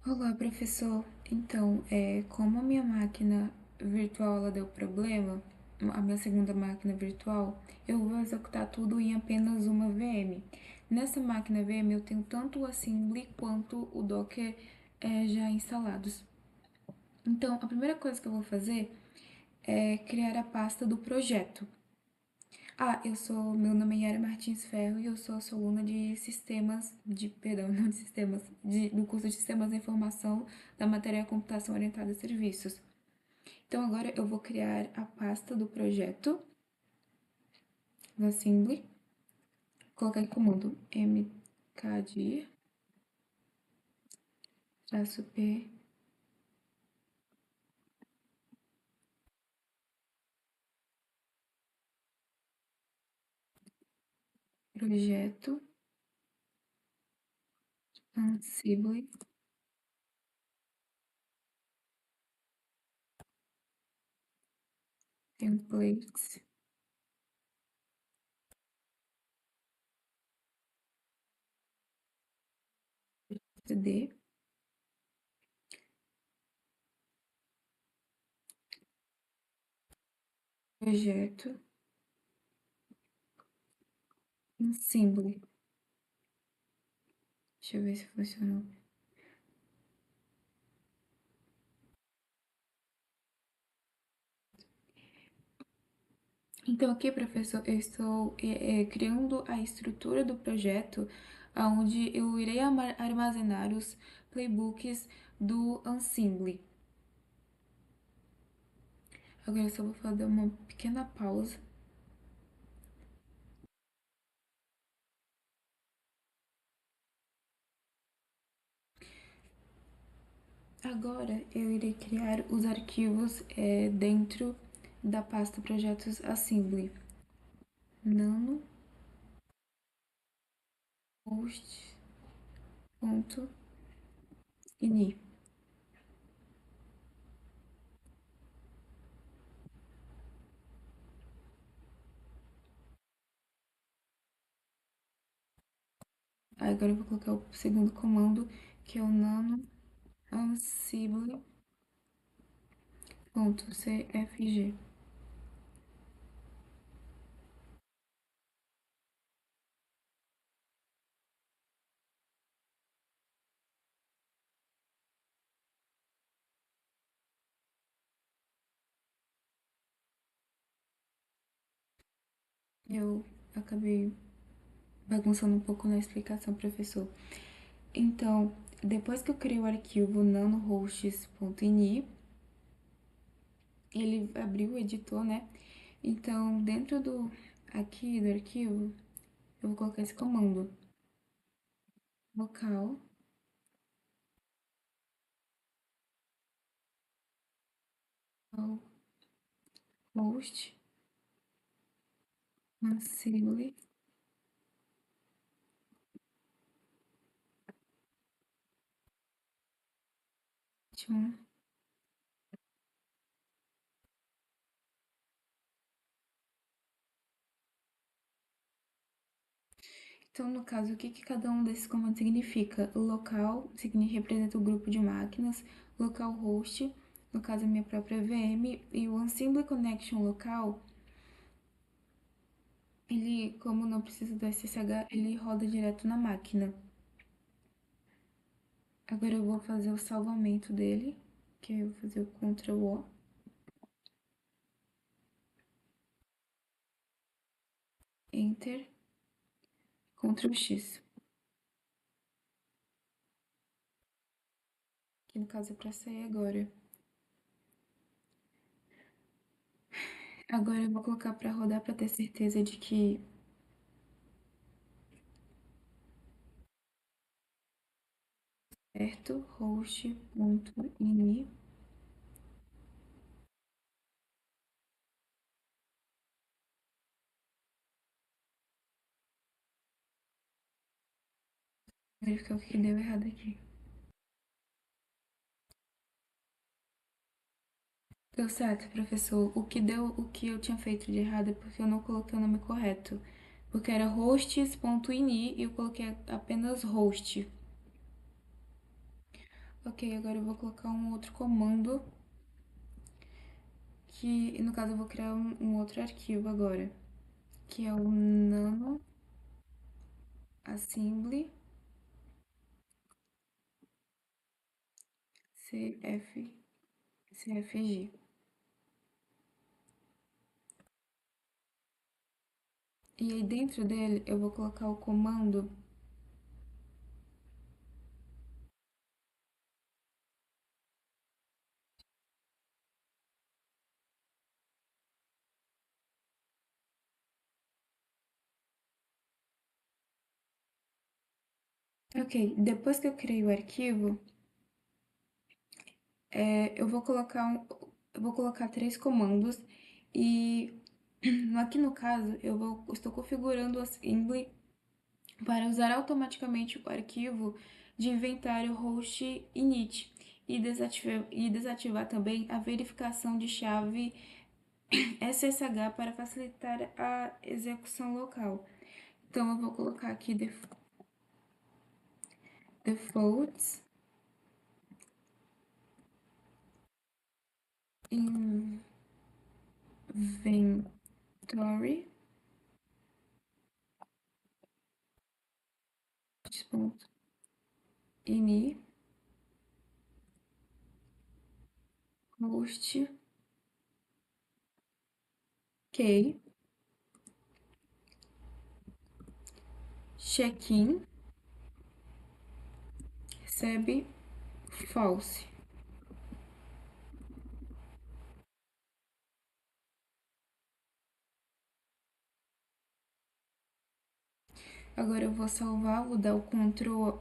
Olá, professor. Então, como a minha máquina virtual ela deu problema, a minha segunda máquina virtual, eu vou executar tudo em apenas uma VM. Nessa máquina VM eu tenho tanto o Assembly quanto o Docker já instalados. Então, a primeira coisa que eu vou fazer é criar a pasta do projeto. Meu nome é Yara Martins Ferro e eu sou a sua aluna de perdão, não de sistemas, do curso de Sistemas da Informação da matéria Computação Orientada a Serviços. Então agora eu vou criar a pasta do projeto no Assembly, colocar em comando mkdir -p projeto Ansible templates cd projeto Ansible. Deixa eu ver se funcionou. Então, aqui, professor, eu estou criando a estrutura do projeto, onde eu irei armazenar os playbooks do Ansible. Agora eu só vou fazer uma pequena pausa. Agora eu irei criar os arquivos dentro da pasta projetos Assembly. Nano host.ini. Agora eu vou colocar o segundo comando, que é o nano ansible.cfg. Eu acabei bagunçando um pouco na explicação, professor. Então, depois que eu criei o arquivo nanohosts.ini, ele abriu o editor, né? Então, dentro aqui do arquivo, eu vou colocar esse comando: local host ansible. Então, no caso, o que cada um desses comandos significa? O local representa o grupo de máquinas, localhost, no caso, a minha própria VM, e o Ansible Connection local, ele, como não precisa do SSH, ele roda direto na máquina. Agora eu vou fazer o salvamento dele, que eu vou fazer o Ctrl O, Enter, Ctrl X. Que no caso é para sair agora. Agora eu vou colocar para rodar para ter certeza de que certo, host.ini. Verificar o que deu errado aqui. Deu certo, professor. O que eu tinha feito de errado é porque eu não coloquei o nome correto. Porque era hosts.ini e eu coloquei apenas host. Ok, agora eu vou colocar um outro comando, que no caso eu vou criar um outro arquivo agora, que é o nano assembly cfg. E aí dentro dele eu vou colocar o comando ok, depois que eu criei o arquivo, eu vou colocar três comandos e aqui no caso estou configurando o assembly para usar automaticamente o arquivo de inventário host init e desativar também a verificação de chave SSH para facilitar a execução local. Então eu vou colocar aqui defaults inventory ini host key check-in recebe false. Agora eu vou salvar, vou dar o Ctrl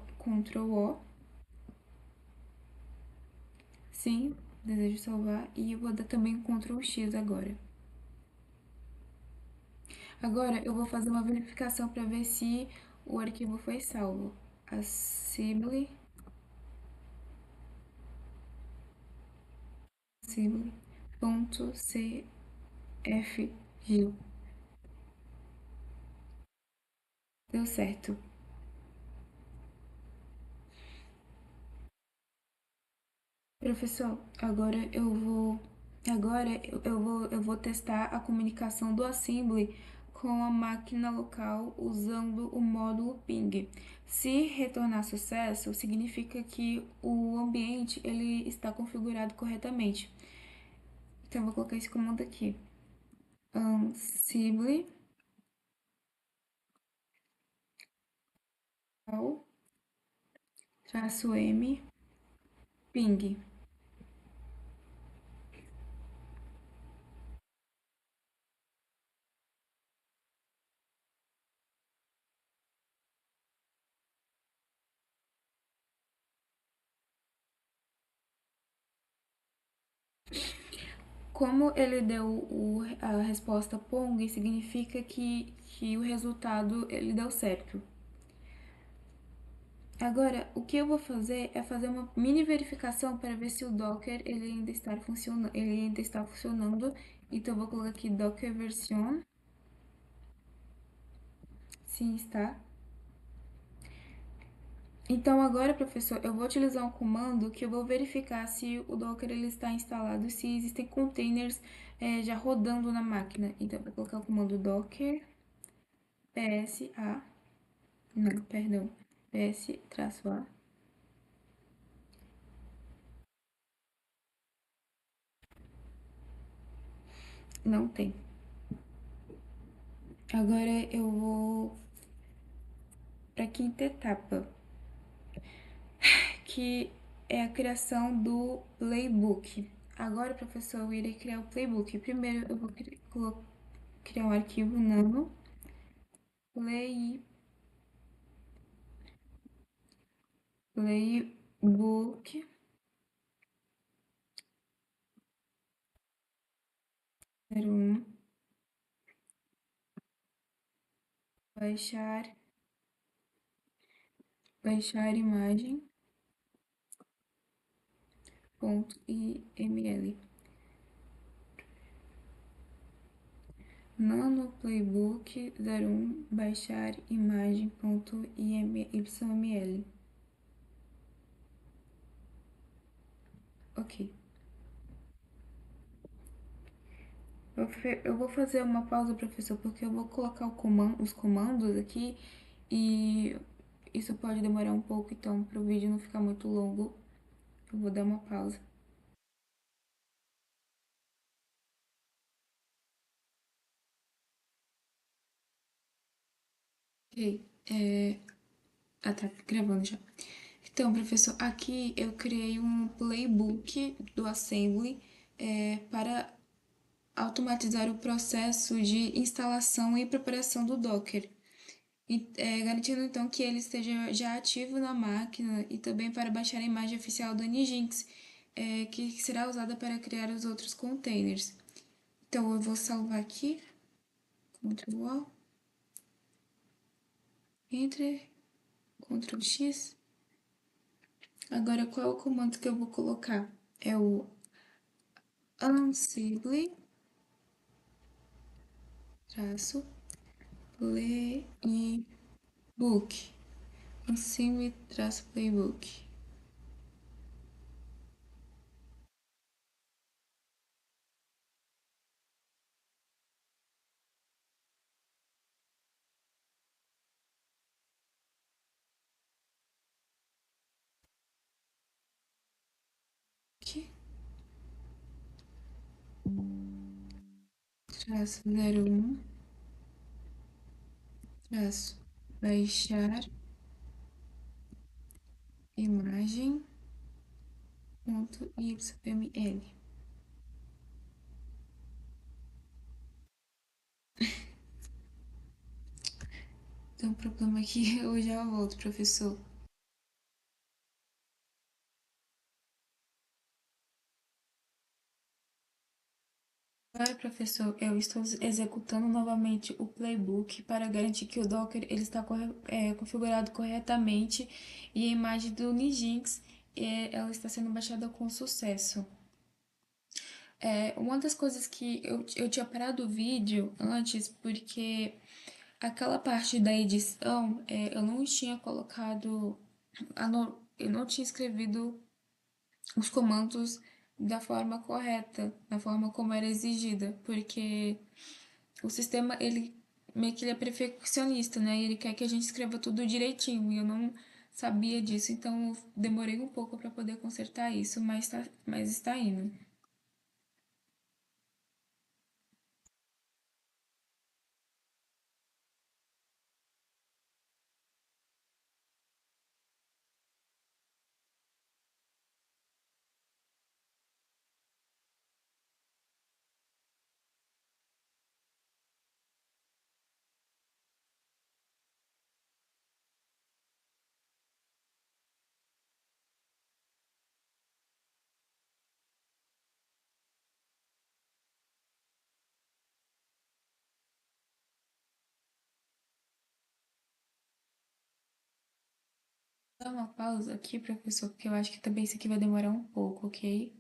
O. Sim, desejo salvar. E eu vou dar também Ctrl X agora. Agora eu vou fazer uma verificação para ver se o arquivo foi salvo. Assembly assembly.cfg. Deu certo. Professor, eu vou testar a comunicação do Assembly com a máquina local usando o módulo ping. Se retornar sucesso, significa que o ambiente ele está configurado corretamente. Então eu vou colocar esse comando aqui. Assembly -m ping. Como ele deu a resposta Pong, significa que o resultado ele deu certo. Agora, o que eu vou fazer é fazer uma mini verificação para ver se o Docker ele ainda está funcionando. Então eu vou colocar aqui Docker version. Sim, está. Então agora, professor, eu vou utilizar um comando que eu vou verificar se o Docker ele está instalado, se existem containers já rodando na máquina. Então eu vou colocar o comando Docker PSA, não, perdão, PS-A, não tem. Agora eu vou para a quinta etapa, que é a criação do playbook. Agora, professor, eu irei criar o playbook. Primeiro eu vou criar um arquivo nano playbook 01 baixar imagem .iml nano playbook 01 baixar imagem .yml. Ok. Eu vou fazer uma pausa, professor, porque eu vou colocar os comandos aqui e isso pode demorar um pouco, então, para o vídeo não ficar muito longo, eu vou dar uma pausa. Ok. Tá gravando já. Então, professor, aqui eu criei um playbook do Assembly para automatizar o processo de instalação e preparação do Docker. Garantindo então que ele esteja já ativo na máquina e também para baixar a imagem oficial do Nginx, que será usada para criar os outros containers. Então eu vou salvar aqui, Ctrl A, Enter, Ctrl X. Agora qual é o comando que eu vou colocar? É o Ansible traço playbook. Ansible traço playbook. Aqui, traço 01 traço baixar imagem ponto .yml. Tem um problema aqui, eu já volto, professor. Agora, professor, eu estou executando novamente o playbook para garantir que o Docker ele está configurado corretamente e a imagem do Nginx ela está sendo baixada com sucesso. Uma das coisas que eu tinha parado o vídeo antes porque aquela parte da edição eu não tinha colocado, eu não tinha escrevido os comandos da forma correta, da forma como era exigida, porque o sistema, ele meio que ele é perfeccionista, né? E ele quer que a gente escreva tudo direitinho, e eu não sabia disso, então eu demorei um pouco para poder consertar isso, mas está indo. Dá uma pausa aqui, professor, porque eu acho que também isso aqui vai demorar um pouco, ok?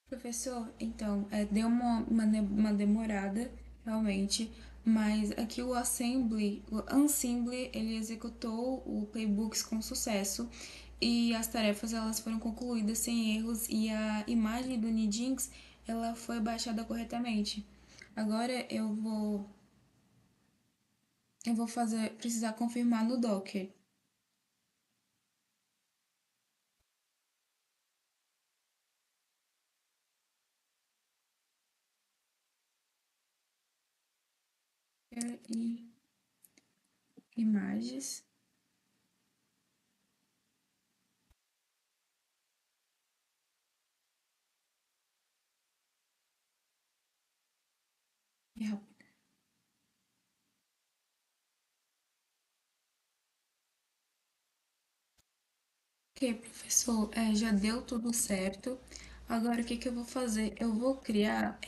Professor, então, deu uma demorada, realmente, mas aqui o Assembly, ele executou o playbooks com sucesso e as tarefas elas foram concluídas sem erros e a imagem do Nginx ela foi baixada corretamente. Agora eu vou precisar confirmar no Docker. E imagens. Ok, professor, já deu tudo certo. Agora, o que que eu vou fazer? Eu vou criar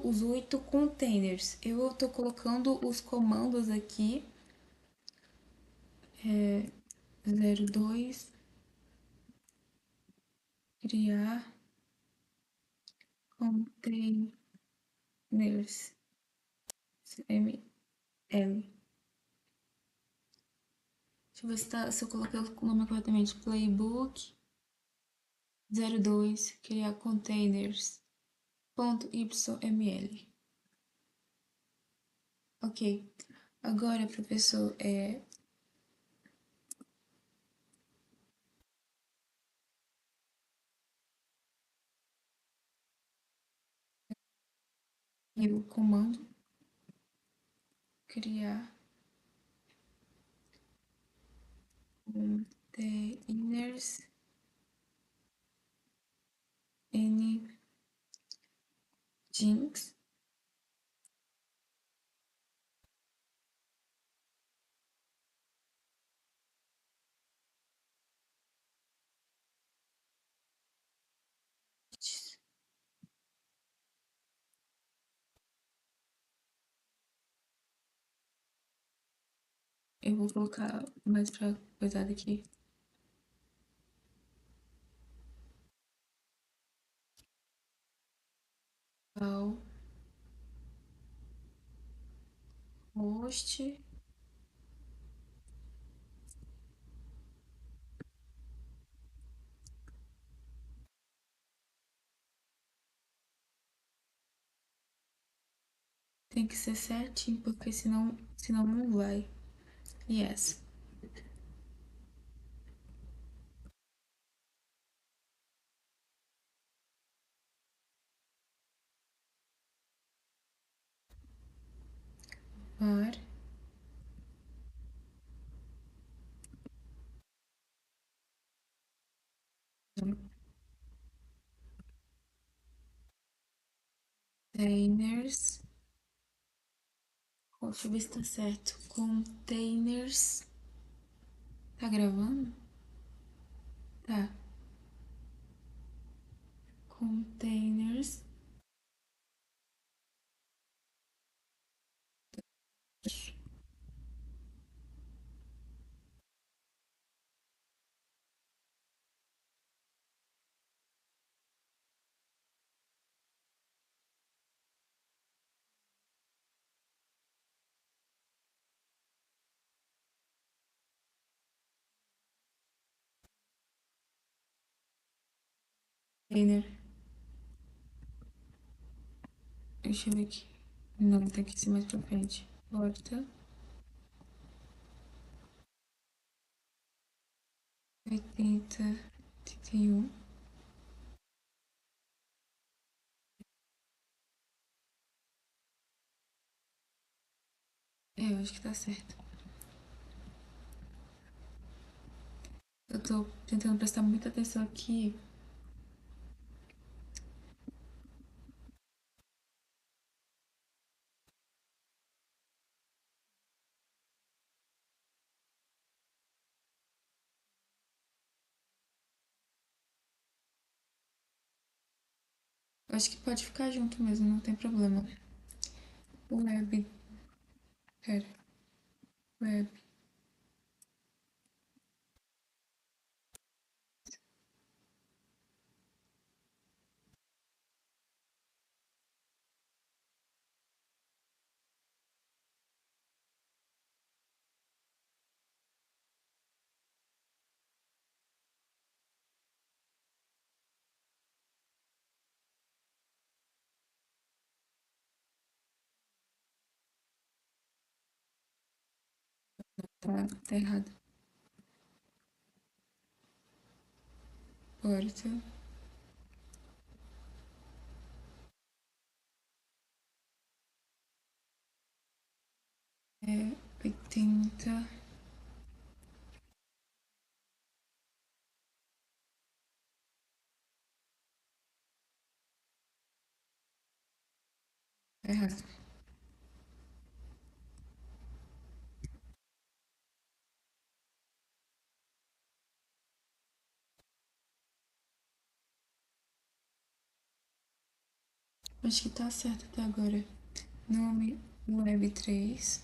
os 8 containers. Eu estou colocando os comandos aqui, 02, criar containers, ml. Deixa eu ver se eu coloquei o nome corretamente. Playbook 02, criar containers, .yml. Ok. Agora, professor, o comando criar containers nginx. Eu vou colocar mais pra pesado aqui. Ao host tem que ser certinho, porque senão não vai. Yes. Var containers. Deixa eu ver se tá certo. Containers. Tá gravando? Tá. Containers. Container. Deixa eu ver aqui. Não, tem que ser mais pra frente. Porta 80, 81. Eu acho que tá certo. Eu tô tentando prestar muita atenção aqui. Eu acho que pode ficar junto mesmo, não tem problema. Web. Pera. Web. Tá errado. Porta. 80. Tá errado. Acho que tá certo até agora. Nome Web3.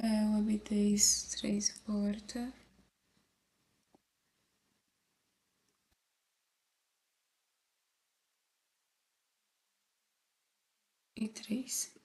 Web3 porta. e 3.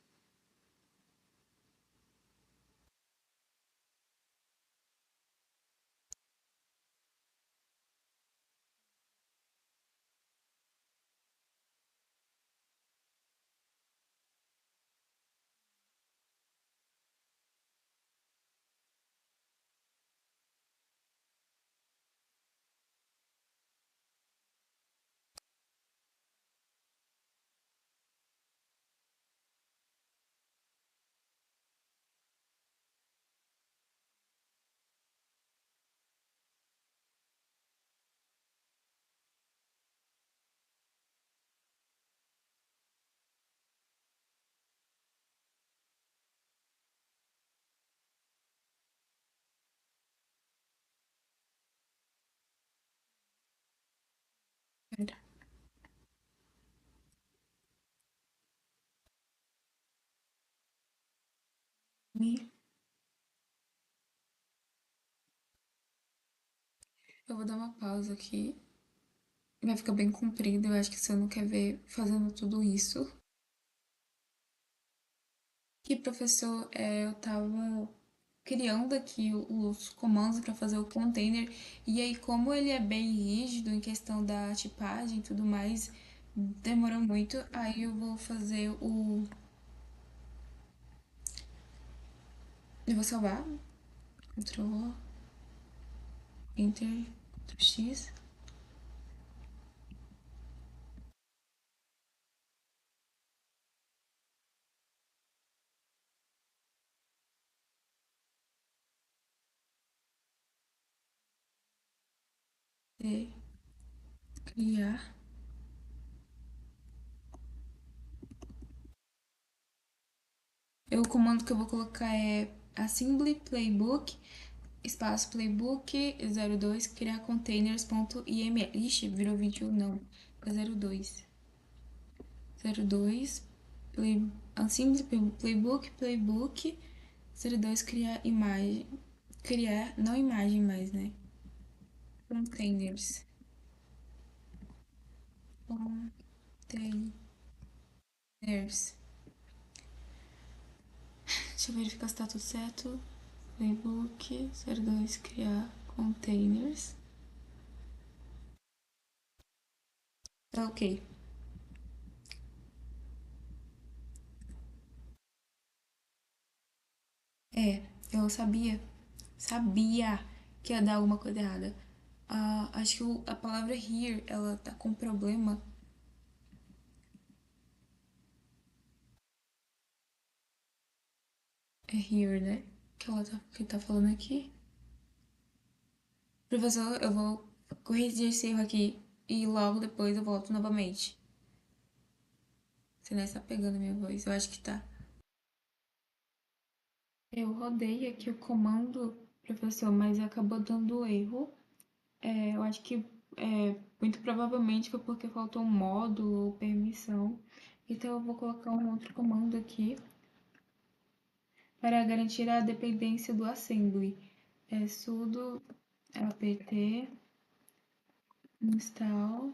Pera. Eu vou dar uma pausa aqui. Vai ficar bem comprido. Eu acho que você não quer ver fazendo tudo isso. Que professor, eu tava criando aqui os comandos para fazer o container e aí como ele é bem rígido em questão da tipagem e tudo mais, demorou muito. Aí eu vou fazer eu vou salvar, Ctrl Enter, Ctrl X, D, criar. O comando que eu vou colocar é assembly playbook espaço playbook 02 criar containers.iml. Ixi, virou 21 não. É 02. 02 play, assembly playbook 02 criar imagem. Criar, não imagem mais, né? Containers. Containers. Deixa eu verificar se tá tudo certo. Playbook 02 criar containers. Tá ok. É, eu sabia que ia dar alguma coisa errada. Acho que a palavra here, ela tá com problema. É here, né? Que tá falando aqui. Professor, eu vou corrigir esse erro aqui e logo depois eu volto novamente. Você não está pegando a minha voz, eu acho que tá. Eu rodei aqui o comando, professor, mas acabou dando erro. Eu acho que muito provavelmente foi porque faltou um módulo ou permissão. Então eu vou colocar um outro comando aqui para garantir a dependência do assembly. Sudo apt install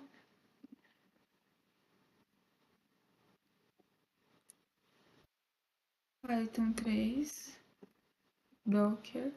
Python 3 Docker.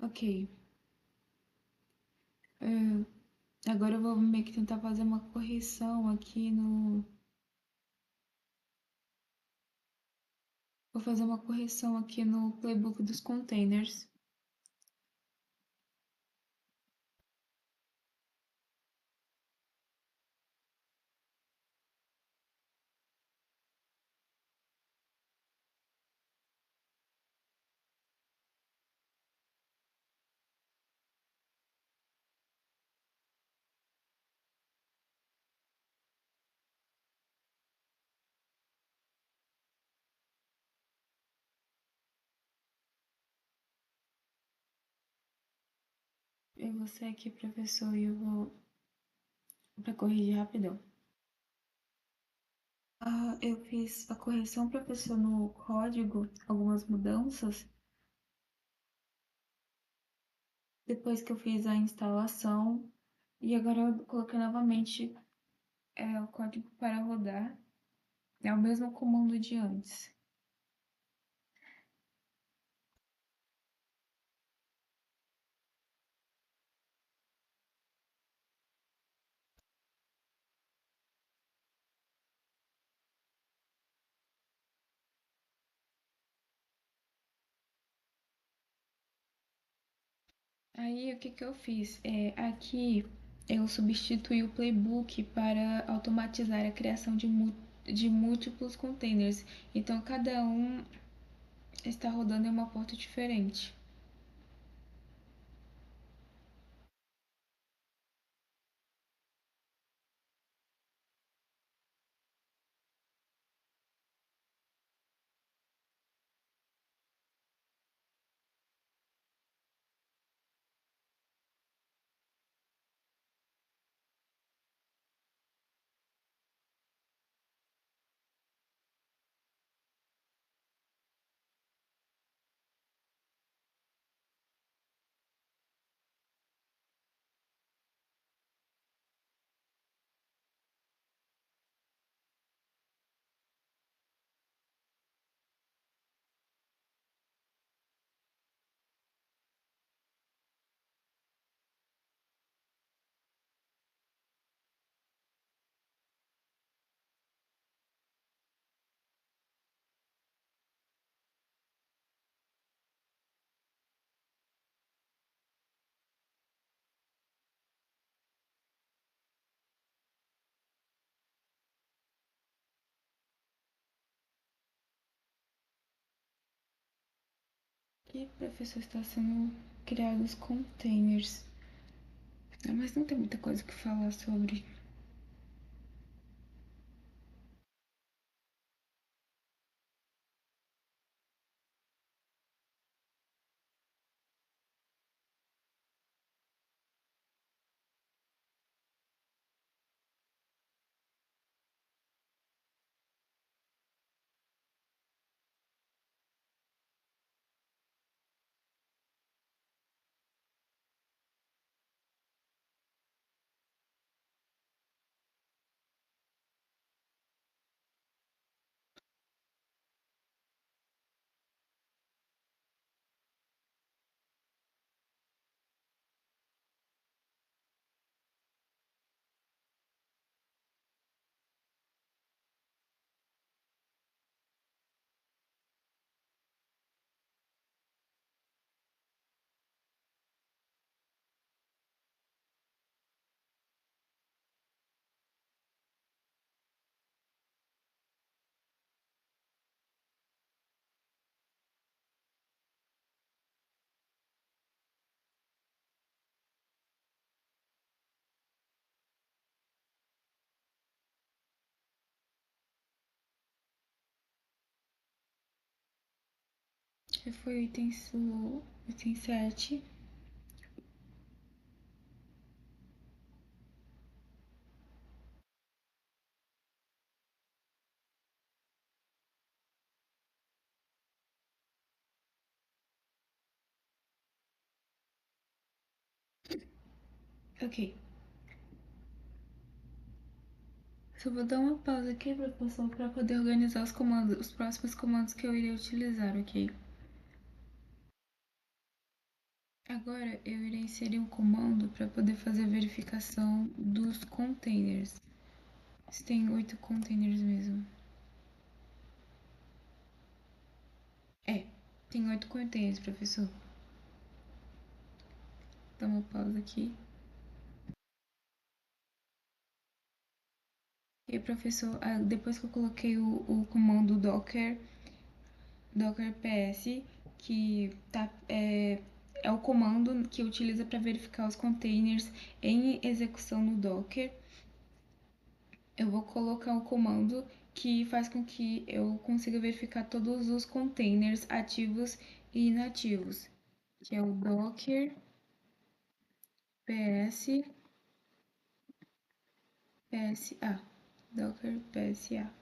Ok. Agora eu vou meio que tentar fazer uma correção aqui no. Vou fazer uma correção aqui no playbook dos containers. eu vou sair aqui, professor, e eu vou para corrigir rapidão. Ah, eu fiz a correção, professor, no código, algumas mudanças. Depois que eu fiz a instalação, e agora eu coloquei novamente o código para rodar. É o mesmo comando de antes. Aí o que que eu fiz? Aqui eu substituí o playbook para automatizar a criação de múltiplos containers. Então cada um está rodando em uma porta diferente. E professor está sendo criados containers. Mas não tem muita coisa que falar sobre. Que foi o item 7. Ok. Só vou dar uma pausa aqui, professor, para poder organizar os comandos, os próximos comandos que eu irei utilizar, ok? Agora eu irei inserir um comando para poder fazer a verificação dos containers. Se tem 8 containers mesmo. Tem 8 containers, professor. Dá uma pausa aqui. E professor, depois que eu coloquei o comando docker ps, que é o comando que utiliza para verificar os containers em execução no Docker, eu vou colocar o comando que faz com que eu consiga verificar todos os containers ativos e inativos, que é o docker PS, PSA. Docker PSA.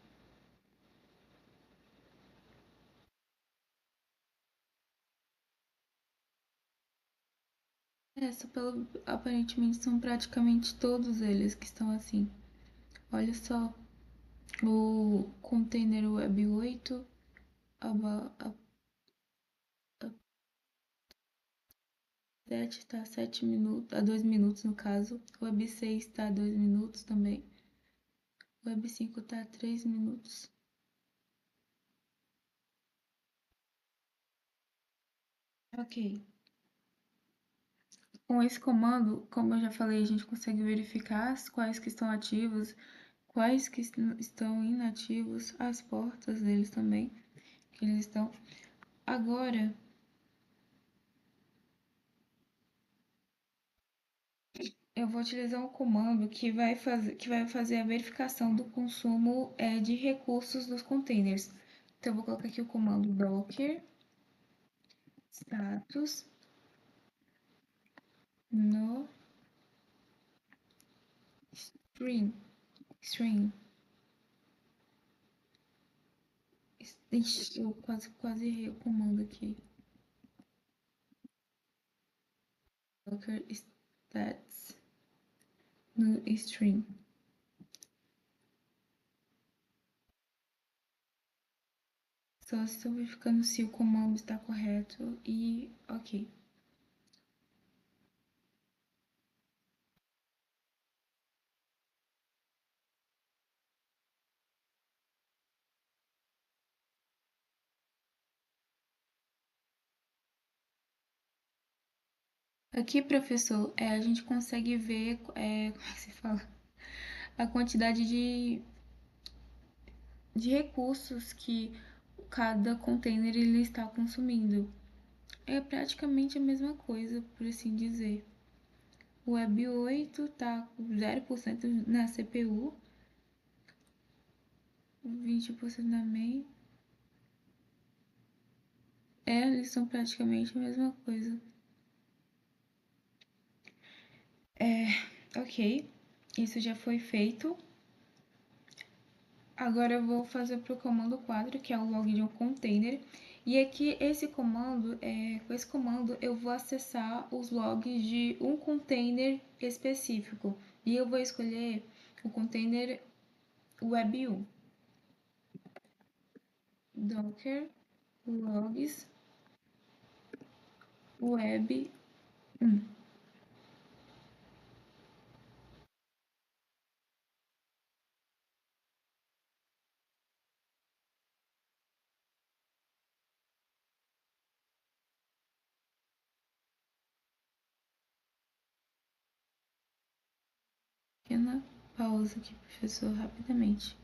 Aparentemente são praticamente todos eles que estão assim. Olha só, o container web 8 a 7 está a 7 minutos, a 2 minutos no caso. O web 6 está a 2 minutos também. O web 5 está a 3 minutos. Ok. Com esse comando, como eu já falei, a gente consegue verificar quais que estão ativos, quais que estão inativos, as portas deles também, que eles estão. Agora, eu vou utilizar um comando que vai fazer a verificação do consumo de recursos dos containers. Então, eu vou colocar aqui o comando docker status no string. Ixi, eu quase errei o comando aqui. Docker stats no string. Só estou verificando se o comando está correto e ok. Aqui, professor, a gente consegue ver, como é que se fala? A quantidade de recursos que cada container ele está consumindo. É praticamente a mesma coisa, por assim dizer. O Web 8 está com 0% na CPU, 20% na main. Eles são praticamente a mesma coisa. Ok, isso já foi feito. Agora eu vou fazer para o comando 4, que é o log de um container. E aqui com esse comando eu vou acessar os logs de um container específico. E eu vou escolher o container web 1. Docker logs web 1. Pequena pausa aqui, professor, rapidamente.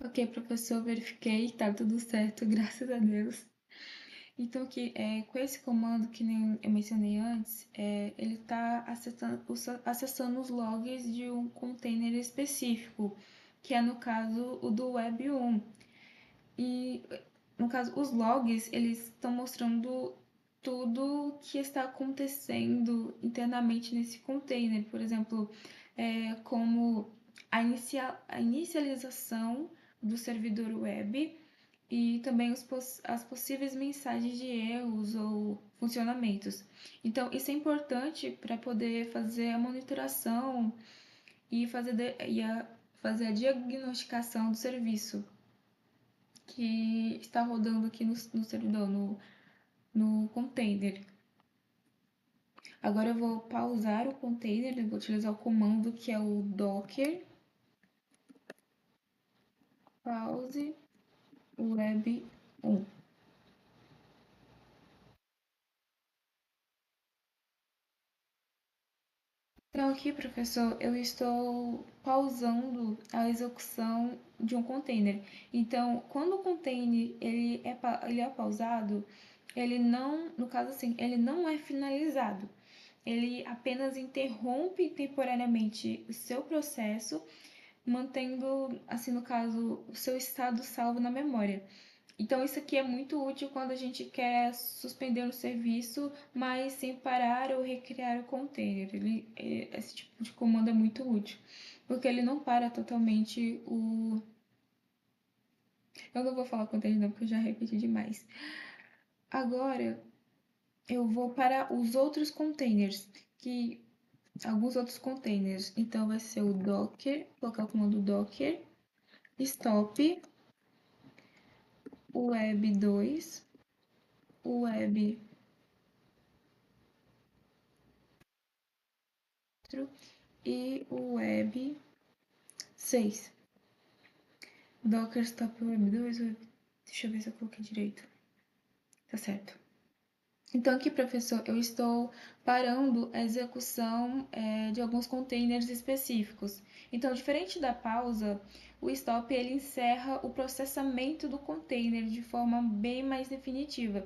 Ok, professor, verifiquei, tá tudo certo, graças a Deus. Então, com esse comando, que nem eu mencionei antes, ele está acessando os logs de um container específico, que é, no caso, o do Web 1. E, no caso, os logs, eles estão mostrando tudo o que está acontecendo internamente nesse container. Por exemplo, como a inicialização do servidor web e também as possíveis mensagens de erros ou funcionamentos. Então, isso é importante para poder fazer a monitoração e fazer a diagnosticação do serviço que está rodando aqui no servidor, no container. Agora eu vou pausar o container, eu vou utilizar o comando que é o docker pause web 1. Então, aqui, professor, eu estou pausando a execução de um container. Então, quando o container ele é pausado, ele não, no caso assim, ele não é finalizado. Ele apenas interrompe temporariamente o seu processo, mantendo, assim, no caso, o seu estado salvo na memória. Então, isso aqui é muito útil quando a gente quer suspender o serviço, mas sem parar ou recriar o container. Esse tipo de comando é muito útil, porque ele não para totalmente o... Eu não vou falar container não, porque eu já repeti demais. Agora, eu vou para os outros containers, que alguns outros containers. Então, vai ser o docker, colocar o comando docker, stop, web2, web e o web 6. Docker stop web2, deixa eu ver se eu coloquei direito. Tá certo. Então aqui, professor, eu estou parando a execução de alguns containers específicos. Então, diferente da pausa, o stop ele encerra o processamento do container de forma bem mais definitiva.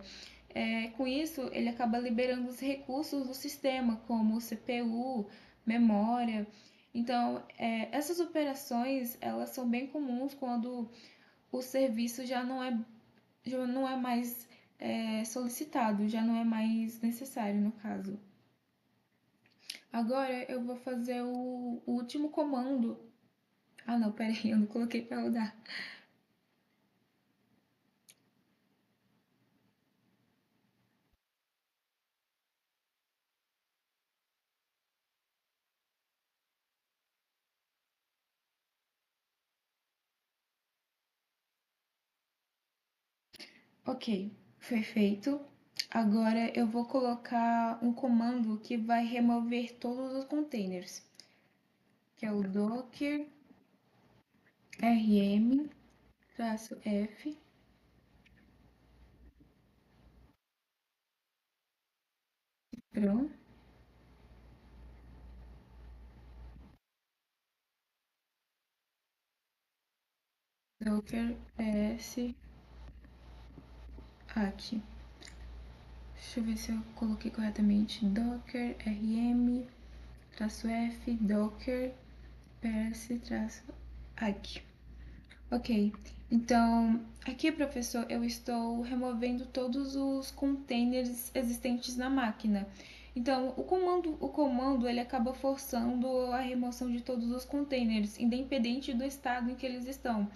Com isso, ele acaba liberando os recursos do sistema, como CPU, memória. Então, essas operações elas são bem comuns quando o serviço já não é mais solicitado, já não é mais necessário no caso. Agora eu vou fazer o último comando. Ah não, peraí, eu não coloquei para rodar. Ok, foi feito. Agora eu vou colocar um comando que vai remover todos os containers, que é o docker rm-f pronto, docker s aqui. Deixa eu ver se eu coloquei corretamente. Docker rm -f docker ps-aqui. Ok, então aqui, professor, eu estou removendo todos os containers existentes na máquina. Então, o comando ele acaba forçando a remoção de todos os containers, independente do estado em que eles estão.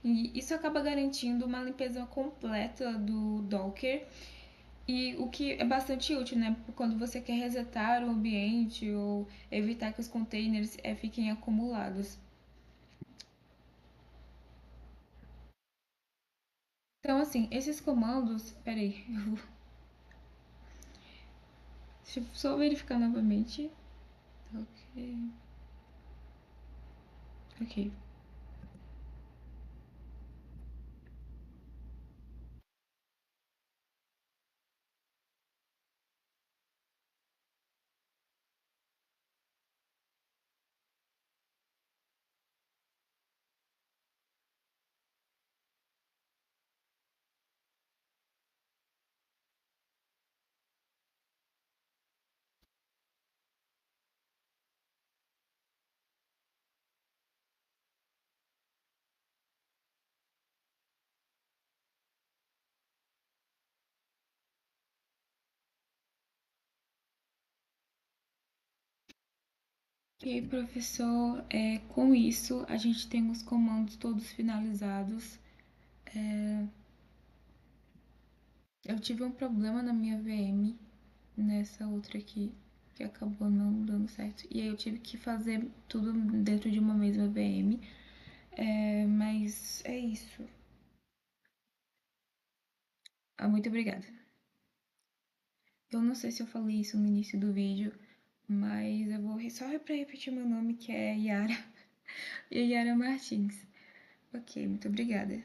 E isso acaba garantindo uma limpeza completa do Docker, e o que é bastante útil, né? Quando você quer resetar o ambiente ou evitar que os containers fiquem acumulados. Então, assim, esses comandos. Peraí, deixa eu só verificar novamente. Ok. Ok. Ok, professor, com isso a gente tem os comandos todos finalizados. Eu tive um problema na minha VM, nessa outra aqui, que acabou não dando certo. E aí eu tive que fazer tudo dentro de uma mesma VM. Mas é isso. Ah, muito obrigada. Eu não sei se eu falei isso no início do vídeo, mas eu vou só para repetir meu nome, que é Yara, e Yara Martins. Ok, muito obrigada.